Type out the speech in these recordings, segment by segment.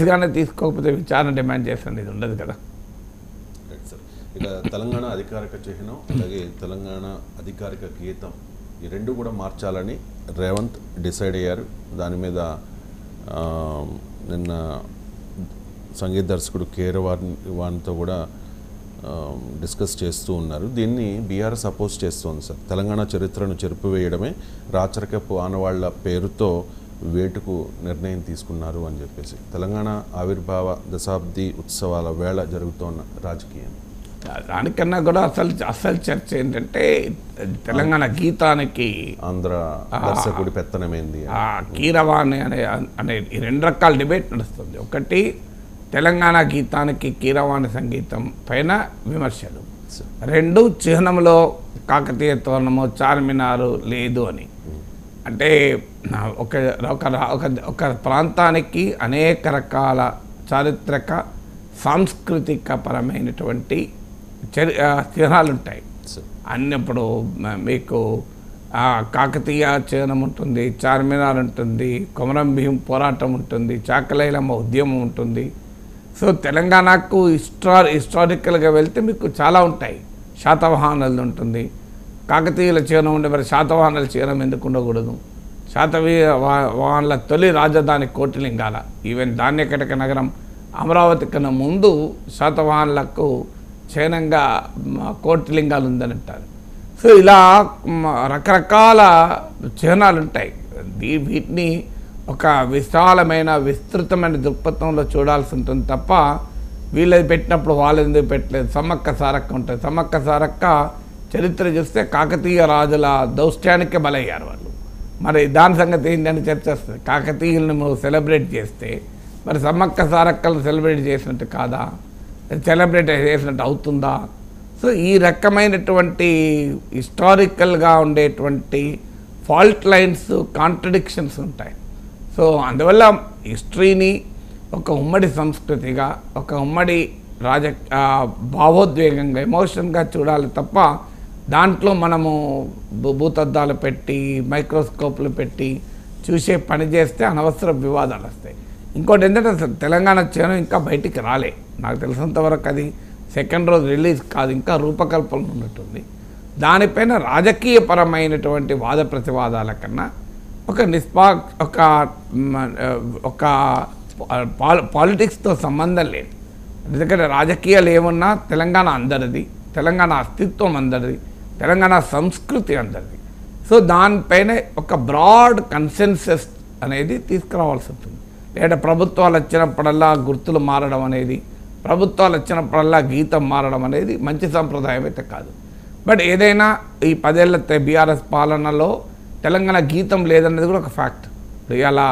గానే తీసుకోకపోతే విచారణ డిమాండ్ చేస్తుంది, ఇది ఉండదు కదా. Right sir. ఇక తెలంగాణ అధికారిక చిహ్నం అలాగే తెలంగాణ అధికారిక గీతం ఈ రెండు కూడా మార్చాలని రేవంత్ డిసైడ్ అయ్యారు. దాని మీద నిన్న సంగీత దర్శకుడు కీరవాణితో కూడా డిస్కస్ చేస్తూ ఉన్నారు. దీన్ని బీఆర్ఎస్ అపోజ్ చేస్తోంది సార్. తెలంగాణ చరిత్రను చెరిపివేయడమే రాచరికపు ఆనవాళ్ల పేరుతో వేటుకు నిర్ణయం తీసుకున్నారు అని చెప్పేసి తెలంగాణ ఆవిర్భావ దశాబ్ది ఉత్సవాల వేళ జరుగుతున్న రాజకీయం దానికన్నా కూడా అసలు చర్చ ఏంటంటే తెలంగాణ గీతానికి ఆంధ్ర దర్శకుడి పెత్తనమైంది, కీరవాణి అనే ఈ రెండు రకాల డిబేట్ నడుస్తుంది. ఒకటి తెలంగాణ గీతానికి కీరవాణి సంగీతం పైన విమర్శలు, రెండు చిహ్నంలో కాకతీయ తోరణము చార్మినారు లేదు అని. అంటే ఒక ప్రాంతానికి అనేక రకాల చారిత్రక సాంస్కృతిక పరమైనటువంటి చిహ్నాలు ఉంటాయి అన్ని. ఇప్పుడు మీకు కాకతీయ చిహ్నం ఉంటుంది, చార్మినార్ ఉంటుంది, కొమరం భీం పోరాటం ఉంటుంది, చాకలైలమ్మ ఉద్యమం ఉంటుంది. సో తెలంగాణకు హిస్టారికల్గా వెళ్తే మీకు చాలా ఉంటాయి. శాతవాహనాలు ఉంటుంది, కాకతీయుల చిహ్నం ఉండే, మరి శాతవాహనాల చిహ్నం ఎందుకు ఉండకూడదు? శాతవాహనుల తొలి రాజధాని కోటిలింగాల, ఈవెన్ ధాన్యకటక నగరం అమరావతి కన్నా ముందు శాతవాహనులకు చిహ్నంగా కోటిలింగాలు ఉందని అంటారు. సో ఇలా రకరకాల చిహ్నాలు ఉంటాయి. వీటిని ఒక విశాలమైన విస్తృతమైన దృక్పథంలో చూడాల్సి ఉంటుంది తప్ప వీళ్ళది పెట్టినప్పుడు వాళ్ళు ఎందుకు పెట్టలేదు. సమ్మక్క సారక్క ఉంటుంది. సమ్మక్క సారక్క చరిత్ర చూస్తే కాకతీయ రాజుల దౌష్ట్యానికే బలయ్యారు వాళ్ళు. మరి దాని సంగతి ఏంటని చర్చ వస్తుంది. కాకతీయులను సెలబ్రేట్ చేస్తే మరి సమ్మక్క సారక్కలను సెలబ్రేట్ చేసినట్టు కాదా, సెలబ్రేట్ చేసినట్టు అవుతుందా? సో ఈ రకమైనటువంటి హిస్టారికల్గా ఉండేటువంటి ఫాల్ట్ లైన్స్, కాంట్రడిక్షన్స్ ఉంటాయి. సో అందువల్ల హిస్టరీని ఒక ఉమ్మడి సంస్కృతిగా, ఒక ఉమ్మడి భావోద్వేగంగా, ఎమోషన్గా చూడాలి తప్ప దాంట్లో మనము భూతద్దాలు పెట్టి మైక్రోస్కోప్లు పెట్టి చూసే పని చేస్తే అనవసర వివాదాలు వస్తాయి. ఇంకోటి ఏంటంటే తెలంగాణ చిహ్నం ఇంకా బయటికి రాలే. నాకు తెలిసినంత వరకు అది సెకండ్ రోజు రిలీజ్ కాదు, ఇంకా రూపకల్పన ఉన్నట్టుంది. దానిపైన రాజకీయపరమైనటువంటి వాద ప్రతివాదాల కన్నా ఒక పాలిటిక్స్తో సంబంధం లేదు. ఎందుకంటే రాజకీయాలు ఏమున్నా తెలంగాణ అందరిది, తెలంగాణ అస్తిత్వం అందరిది, తెలంగాణ సంస్కృతి అందరిది. సో దానిపైన ఒక బ్రాడ్ కన్సెన్సస్ అనేది తీసుకురావాల్సి ఉంటుంది. లేదా ప్రభుత్వాలు వచ్చినప్పుడల్లా గుర్తులు మారడం అనేది, ప్రభుత్వాలు వచ్చినప్పుడల్లా గీతం మారడం అనేది మంచి సంప్రదాయం అయితే కాదు. బట్ ఏదైనా ఈ 10 ఏళ్ల బీఆర్ఎస్ పాలనలో తెలంగాణ గీతం లేదన్నది కూడా ఒక ఫ్యాక్ట్. ఇలా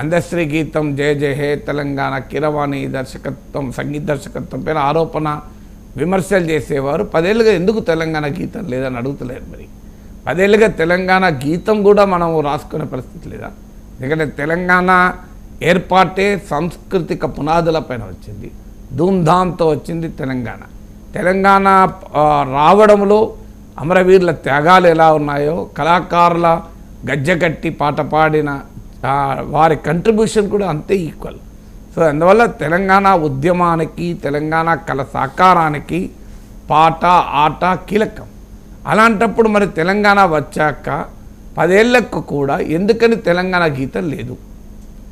అందశ్రీ గీతం జయ జయ హే తెలంగాణ, కీరవాణి దర్శకత్వం, సంగీత దర్శకత్వం పైన ఆరోపణ విమర్శలు చేసేవారు 10 ఏళ్ళుగా ఎందుకు తెలంగాణ గీతం లేదని అడుగుతలేరు. మరి 10 ఏళ్ళుగా తెలంగాణ గీతం కూడా మనం రాసుకునే పరిస్థితి లేదా? ఎందుకంటే తెలంగాణ ఏర్పాటే సాంస్కృతిక పునాదులపైన వచ్చింది, ధూమ్ధామ్తో వచ్చింది తెలంగాణ. తెలంగాణ రావడంలో అమరవీరుల త్యాగాలు ఎలా ఉన్నాయో, కళాకారుల గజ్జెకట్టి పాట పాడిన వారి కంట్రిబ్యూషన్ కూడా అంతే ఈక్వల్. సో అందువల్ల తెలంగాణ ఉద్యమానికి, తెలంగాణ కళ సాకారానికి పాట, ఆట కీలకం. అలాంటప్పుడు మరి తెలంగాణ వచ్చాక 10 ఏళ్లకు కూడా ఎందుకని తెలంగాణ గీతం లేదు?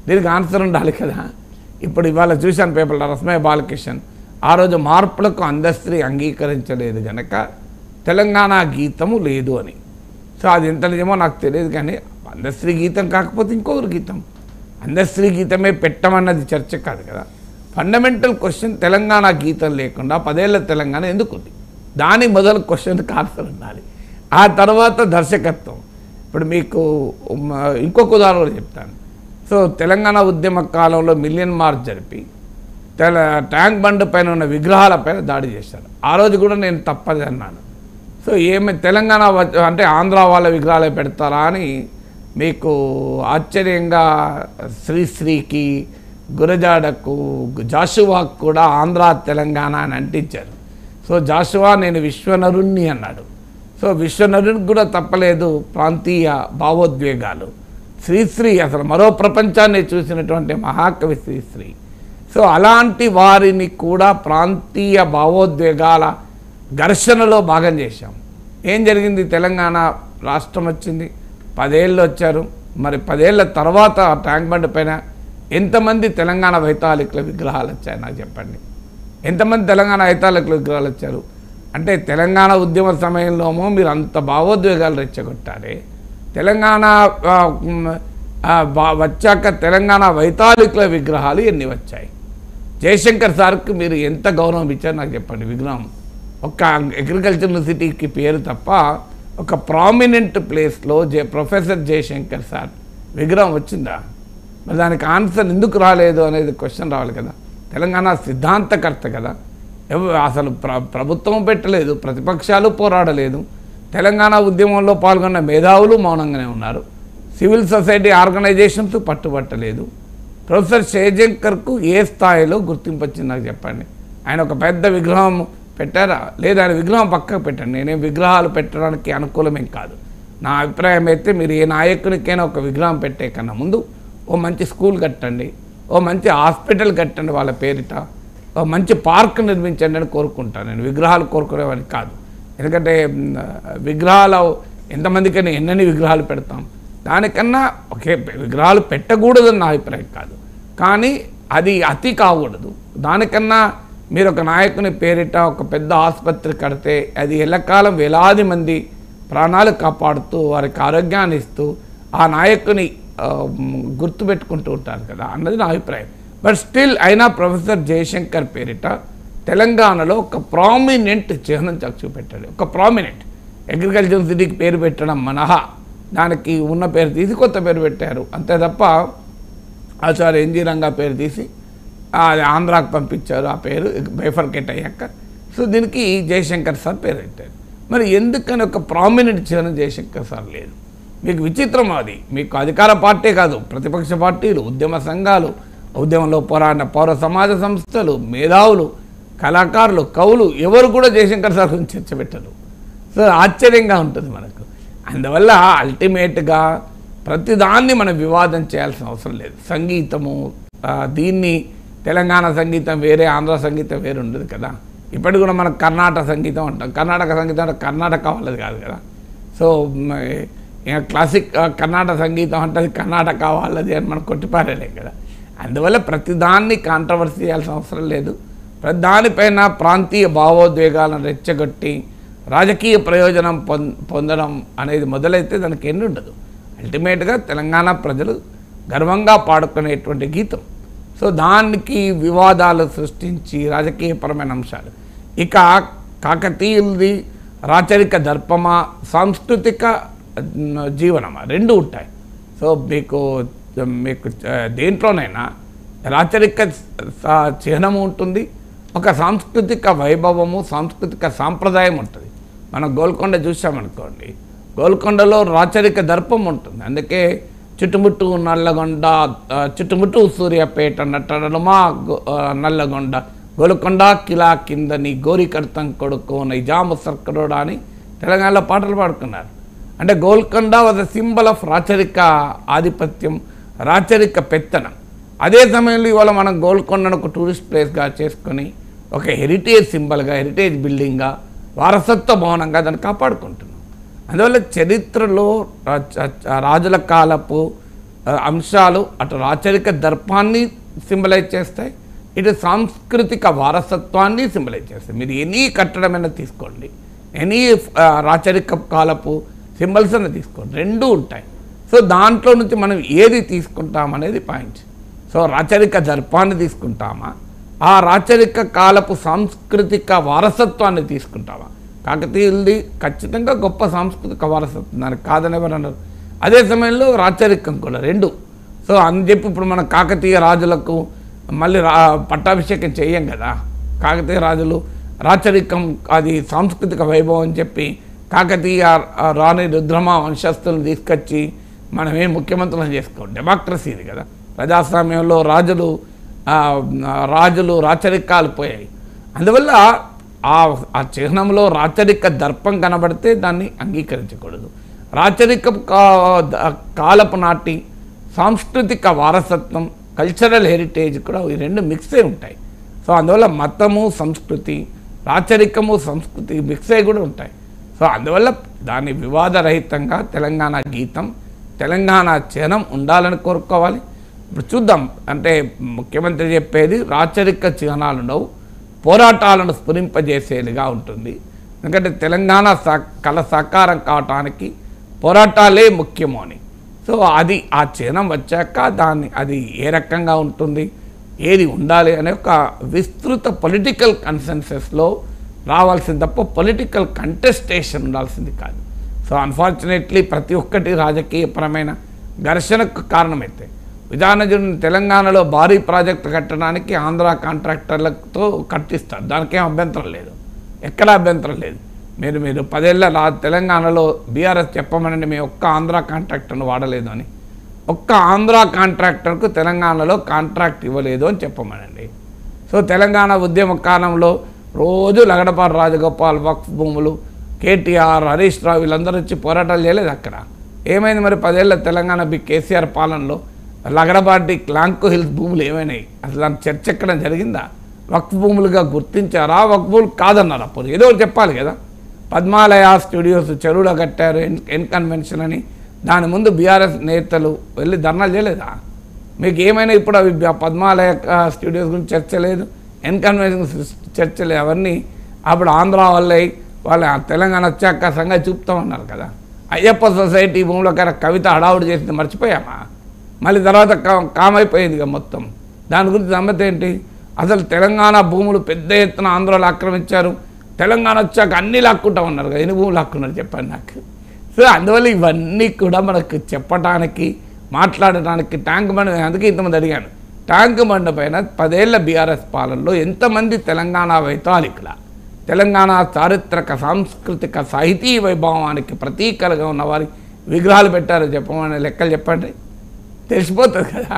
దీనికి ఆన్సర్ ఉండాలి కదా. ఇప్పుడు ఇవాళ చూశాను పేపర్లో రస్మయ్య బాలకిషన్ ఆ రోజు మార్పులకు అందశ్రీ అంగీకరించలేదు కనుక తెలంగాణ గీతము లేదు అని. సో అది ఎంత నిజమో నాకు తెలియదు, కానీ అందశ్రీ గీతం కాకపోతే ఇంకొకరు గీతం, అందశ్రీ గీతమే పెట్టమన్నది చర్చ కాదు కదా. ఫండమెంటల్ క్వశ్చన్ తెలంగాణ గీతం లేకుండా 10 ఏళ్ల తెలంగాణ ఎందుకుంది? దాని మొదలు క్వశ్చన్కి ఆన్సర్ ఉండాలి. ఆ తర్వాత దర్శకత్వం. ఇప్పుడు మీకు ఇంకొక ఉదాహరణ చెప్తాను. సో తెలంగాణ ఉద్యమ కాలంలో మిలియన్ మార్చ్ జరిపి ట్యాంక్ బండ్ పైన ఉన్న విగ్రహాలపైన దాడి చేశారు. ఆ రోజు కూడా నేను తప్పది అన్నాను. సో తెలంగాణ అంటే ఆంధ్ర వాళ్ళ విగ్రహాలే పెడతారా అని మీకు ఆశ్చర్యంగా శ్రీశ్రీకి, గురజాడకు, జాషువాకు కూడా ఆంధ్ర తెలంగాణ అని అంటించారు. సో జాషువా నేను విశ్వనరుణ్ణి అన్నాడు. సో విశ్వనరునికి కూడా తప్పలేదు ప్రాంతీయ భావోద్వేగాలు. శ్రీశ్రీ అసలు మరో ప్రపంచాన్ని చూసినటువంటి మహాకవి శ్రీశ్రీ. సో అలాంటి వారిని కూడా ప్రాంతీయ భావోద్వేగాల ఘర్షణలో భాగం చేశాం. ఏం జరిగింది? తెలంగాణ రాష్ట్రం వచ్చింది, 10 ఏళ్ళు వచ్చారు. మరి 10 ఏళ్ళ తర్వాత ట్యాంక్ బండ్ పైన ఎంతమంది తెలంగాణ వైతాళికుల విగ్రహాలు వచ్చాయి నాకు చెప్పండి. ఎంతమంది తెలంగాణ వైతాళికుల విగ్రహాలు వచ్చారు? అంటే తెలంగాణ ఉద్యమ సమయంలోమో మీరు అంత భావోద్వేగాలు రెచ్చగొట్టారే, తెలంగాణ వచ్చాక తెలంగాణ వైతాళికుల విగ్రహాలు ఎన్ని వచ్చాయి? జయశంకర్ సార్కి మీరు ఎంత గౌరవం ఇచ్చారు నాకు చెప్పండి. విగ్రహం ఒక అగ్రికల్చర్ యూనివర్సిటీకి పేరు తప్ప ఒక ప్రామినెంట్ ప్లేస్లో ప్రొఫెసర్ జయశంకర్ సార్ విగ్రహం వచ్చిందా? మరి దానికి ఆన్సర్ ఎందుకు రాలేదు అనేది క్వశ్చన్ రావాలి కదా. తెలంగాణ సిద్ధాంతకర్త కదా, అసలు ప్రభుత్వం పెట్టలేదు, ప్రతిపక్షాలు పోరాడలేదు, తెలంగాణ ఉద్యమంలో పాల్గొన్న మేధావులు మౌనంగానే ఉన్నారు, సివిల్ సొసైటీ ఆర్గనైజేషన్స్ పట్టుబట్టలేదు. ప్రొఫెసర్ జయశంకర్కు ఏ స్థాయిలో గుర్తింపు వచ్చింది నాకు చెప్పండి. ఆయన ఒక పెద్ద విగ్రహం పెట్టారా? లేదా ఆయన విగ్రహం పక్కకు పెట్టండి. నేనేం విగ్రహాలు పెట్టడానికి అనుకూలమేం కాదు. నా అభిప్రాయం అయితే మీరు ఏ నాయకునికైనా ఒక విగ్రహం పెట్టే కన్నా ముందు ఓ మంచి స్కూల్ కట్టండి, ఓ మంచి హాస్పిటల్ కట్టండి వాళ్ళ పేరిట, ఓ మంచి పార్క్ నిర్మించండి అని కోరుకుంటాను. నేను విగ్రహాలు కోరుకునేవాడిని కాదు. ఎందుకంటే విగ్రహాలు ఎంతమందికైనా ఎన్నెన్ని విగ్రహాలు పెడతాం, దానికన్నా ఒకే విగ్రహాలు పెట్టకూడదని నా అభిప్రాయం కాదు, కానీ అది అతి కాకూడదు. దానికన్నా మీరు ఒక నాయకుని పేరిట ఒక పెద్ద ఆసుపత్రి కడితే అది ఎల్లకాలం వేలాది మంది ప్రాణాలు కాపాడుతూ వారికి ఆరోగ్యాన్ని ఇస్తూ ఆ నాయకుని గుర్తుపెట్టుకుంటూ ఉంటారు కదా అన్నది నా అభిప్రాయం. బట్ స్టిల్ అయినా ప్రొఫెసర్ జయశంకర్ పేరిట తెలంగాణలో ఒక ప్రామినెంట్ చిహ్నం చూపెట్టాడు. ఒక ప్రామినెంట్ అగ్రికల్చర్ యూనివర్సిటీకి పేరు పెట్టడం మనహా, దానికి ఉన్న పేరు తీసి కొత్త పేరు పెట్టారు అంతే తప్ప ఆచార్య ఎన్జీ రంగా పేరు తీసి అది ఆంధ్రాకు పంపించారు. ఆ పేరు బైఫర్కేట్ అయ్యాక సో దీనికి జయశంకర్ సార్ పేరు పెట్టారు. మరి ఎందుకని ఒక ప్రామినెంట్ చిహ్నం జయశంకర్ సార్ లేదు? మీకు విచిత్రం అది. మీకు అధికార పార్టీ కాదు, ప్రతిపక్ష పార్టీలు, ఉద్యమ సంఘాలు, ఉద్యమంలో పోరాడిన పౌర సమాజ సంస్థలు, మేధావులు, కళాకారులు, కవులు ఎవరు కూడా జయశంకర్ సార్ గురించి చర్చ పెట్టరు. సో ఆశ్చర్యంగా ఉంటుంది మనకు. అందువల్ల అల్టిమేట్గా ప్రతిదాన్ని మనం వివాదం చేయాల్సిన అవసరం లేదు. సంగీతము దీన్ని తెలంగాణ సంగీతం వేరే, ఆంధ్ర సంగీతం వేరే ఉండదు కదా. ఇప్పటికి కూడా మనం కర్ణాటక సంగీతం అంటాం. కర్ణాటక సంగీతం అంటే కర్ణాటక వాళ్ళది కాదు కదా. సో క్లాసిక్ కర్ణాటక సంగీతం అంటే అది కర్ణాటక వాళ్ళది అని మనం కొట్టిపారేలేం కదా. అందువల్ల ప్రతిదాన్ని కాంట్రవర్సీ చేయాల్సిన అవసరం లేదు. ప్రతిదానిపైన ప్రాంతీయ భావోద్వేగాలను రెచ్చగొట్టి రాజకీయ ప్రయోజనం పొందడం అనేది మొదలైతే దానికి ఎన్ని ఉండదు. అల్టిమేట్గా తెలంగాణ ప్రజలు గర్వంగా పాడుకునేటువంటి గీతం. సో దానికి వివాదాలు సృష్టించి రాజకీయపరమైన అంశాలు. ఇక కాకతీయులది రాచరిక దర్పమా, సాంస్కృతిక జీవనమా రెండు ఉంటాయి. సో మీకు దేంట్లోనైనా రాచరిక చిహ్నము ఉంటుంది, ఒక సాంస్కృతిక వైభవము, సాంస్కృతిక సాంప్రదాయం ఉంటుంది. మనం గోల్కొండ చూసామనుకోండి, గోల్కొండలో రాచరిక దర్పం ఉంటుంది. అందుకే చుట్టుముట్టు నల్లగొండ, చుట్టుముట్టు సూర్యాపేట, నట్టడమా నల్లగొండ, గోల్కొండ కిలా కిందని గోరికర్తం కొడుకు నిజాము సర్కరోడా అని తెలంగాణలో పాటలు పాడుకున్నారు. అంటే Golconda was a symbol of రాచరిక ఆధిపత్యం, రాచరిక పెత్తనం. అదే సమయంలో ఇవాళ మనం గోల్కొండను ఒక టూరిస్ట్ ప్లేస్గా చేసుకొని ఒక హెరిటేజ్ సింబల్గా, హెరిటేజ్ బిల్డింగ్గా, వారసత్వ భవనంగా దాన్ని కాపాడుకుంటున్నాం. అందువల్ల చరిత్రలో రాజుల కాలపు అంశాలు అటు రాచరిక దర్పాన్ని సింబలైజ్ చేస్తాయి, ఇటు సాంస్కృతిక వారసత్వాన్ని సింబలైజ్ చేస్తాయి. మీరు ఎనీ కట్టడమైనా తీసుకోండి, ఎనీ రాచరిక కాలపు సింబల్స్ అని తీసుకోండి, రెండూ ఉంటాయి. సో దాంట్లో నుంచి మనం ఏది తీసుకుంటామనేది పాయింట్. సో రాచరిక దర్పాన్ని తీసుకుంటామా, ఆ రాచరిక కాలపు సాంస్కృతిక వారసత్వాన్ని తీసుకుంటామా? కాకతీయులది ఖచ్చితంగా గొప్ప సాంస్కృతిక వారసత్వం, దానికి కాదని ఎవరన్నారు. అదే సమయంలో రాచరికం కూడా రెండు. సో అని చెప్పి ఇప్పుడు మన కాకతీయ రాజులకు మళ్ళీ పట్టాభిషేకం చేయం కదా. కాకతీయ రాజులు రాచరికం అది సాంస్కృతిక వైభవం అని చెప్పి కాకతీయ రాణి రుద్రమ వంశస్థులను తీసుకొచ్చి మనం ఏం ముఖ్యమంత్రులను చేసుకోండి. డెమోక్రసీ ఇది కదా. ప్రజాస్వామ్యంలో రాజులు రాచరికాలు పోయాయి. అందువల్ల ఆ చిహ్నంలో రాచరిక దర్పం కనబడితే దాన్ని అంగీకరించకూడదు. రాచరిక కాలపు నాటి సాంస్కృతిక వారసత్వం కల్చరల్ హెరిటేజ్ కూడా ఈ రెండు మిక్స్ అయి ఉంటాయి. సో అందువల్ల మతము సంస్కృతి, రాచరికము సంస్కృతి మిక్స్ అయి కూడా ఉంటాయి. సో అందువల్ల దాన్ని వివాదరహితంగా తెలంగాణ గీతం, తెలంగాణ చిహ్నం ఉండాలని కోరుకోవాలి. ఇప్పుడు చూద్దాం, అంటే ముఖ్యమంత్రి చెప్పేది రాచరిక చిహ్నాలు ఉండవు, పోరాటాలను స్ఫురింపజేసేదిగా ఉంటుంది. ఎందుకంటే తెలంగాణ కళ సాకారం కావటానికి పోరాటాలే ముఖ్యము అని. సో అది ఆ చిహ్నం వచ్చాక అది ఏ రకంగా ఉంటుంది, ఏది ఉండాలి అనే ఒక విస్తృత పొలిటికల్ కన్సెన్సస్లో రావాల్సింది తప్ప పొలిటికల్ కంటెస్టేషన్ ఉండాల్సింది కాదు. సో అన్ఫార్చునేట్లీ ప్రతి ఒక్కటి రాజకీయపరమైన ఘర్షణకు కారణమైతే విధానజుని తెలంగాణలో భారీ ప్రాజెక్టు కట్టడానికి ఆంధ్ర కాంట్రాక్టర్లతో కట్టిస్తారు, దానికేం అభ్యంతరం లేదు, ఎక్కడ అభ్యంతరం లేదు. మీరు 10 ఏళ్ళ తెలంగాణలో బీఆర్ఎస్ చెప్పమనండి, మేము ఒక్క ఆంధ్ర కాంట్రాక్టర్ను వాడలేదు అని, ఒక్క ఆంధ్ర కాంట్రాక్టర్కు తెలంగాణలో కాంట్రాక్ట్ ఇవ్వలేదు అని చెప్పమనండి. సో తెలంగాణ ఉద్యమ కాలంలో రోజు లగడపాటి రాజగోపాల్, వక్ఫ్ భూములు, కేటీఆర్, హరీష్ రావు వీళ్ళందరూ వచ్చి పోరాటాలు చేయలేదు అక్కడ. ఏమైంది మరి 10 ఏళ్ళ తెలంగాణ కేసీఆర్ పాలనలో లగడపాటి లాంకో హిల్స్ భూములు ఏమైనాయి? అసలు దాని చర్చ ఎక్కడ జరిగిందా? వక్ఫ్ భూములుగా గుర్తించారా, వక్ఫ్ భూములు కాదన్నారు? అప్పుడు ఏదో ఒకటి చెప్పాలి కదా. పద్మాలయ స్టూడియోస్ చెరువులో కట్టారు ఎన్ కన్వెన్షన్ అని, దాని ముందు బీఆర్ఎస్ నేతలు వెళ్ళి ధర్నాలు చేయలేదా? మీకు ఏమైనా ఇప్పుడు అవి పద్మాలయ స్టూడియోస్ గురించి చర్చ లేదు, ఎన్ కన్వెన్షన్ చర్చ లేదు, అవన్నీ అప్పుడు ఆంధ్ర వాళ్ళ తెలంగాణ వచ్చాక సంగతి చూపుతామన్నారు కదా. అయ్యప్ప సొసైటీ భూమిలో కవిత హడావుడి చేసింది మర్చిపోయామా? మళ్ళీ తర్వాత కామైపోయింది ఇక మొత్తం. దాని గురించి సంగతి ఏంటి? అసలు తెలంగాణ భూములు పెద్ద ఎత్తున ఆంధ్రలో ఆక్రమించారు, తెలంగాణ వచ్చాక అన్నీ లాక్కుంటామన్నారు కదా. ఎన్ని భూములు లాక్కున్నారు చెప్పండి నాకు. సో అందువల్ల ఇవన్నీ కూడా మనకు చెప్పడానికి, మాట్లాడటానికి ట్యాంక్ బండ్, అందుకే ఇంతమంది అడిగాను, ట్యాంక్ బండ్ పైన 10 ఏళ్ల బీఆర్ఎస్ పాలనలో ఎంతమంది తెలంగాణ వైతాళికుల, తెలంగాణ చారిత్రక సాంస్కృతిక సాహితీ వైభవానికి ప్రతీకలుగా ఉన్న వారి విగ్రహాలు పెట్టారో చెప్పమని లెక్కలు చెప్పండి, తెలిసిపోతుంది కదా.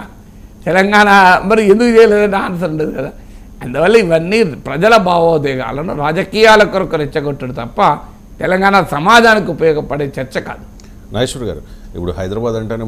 తెలంగాణ మరి ఎందుకు చేయలేదని ఆన్సర్ ఉండదు కదా. అందువల్ల ఇవన్నీ ప్రజల భావోద్వేగాలను రాజకీయాల కొరకు రెచ్చగొట్టడు తప్ప తెలంగాణ సమాజానికి ఉపయోగపడే చర్చ కాదు. నాగేశ్వర్ గారు, ఇప్పుడు హైదరాబాద్ అంటేనే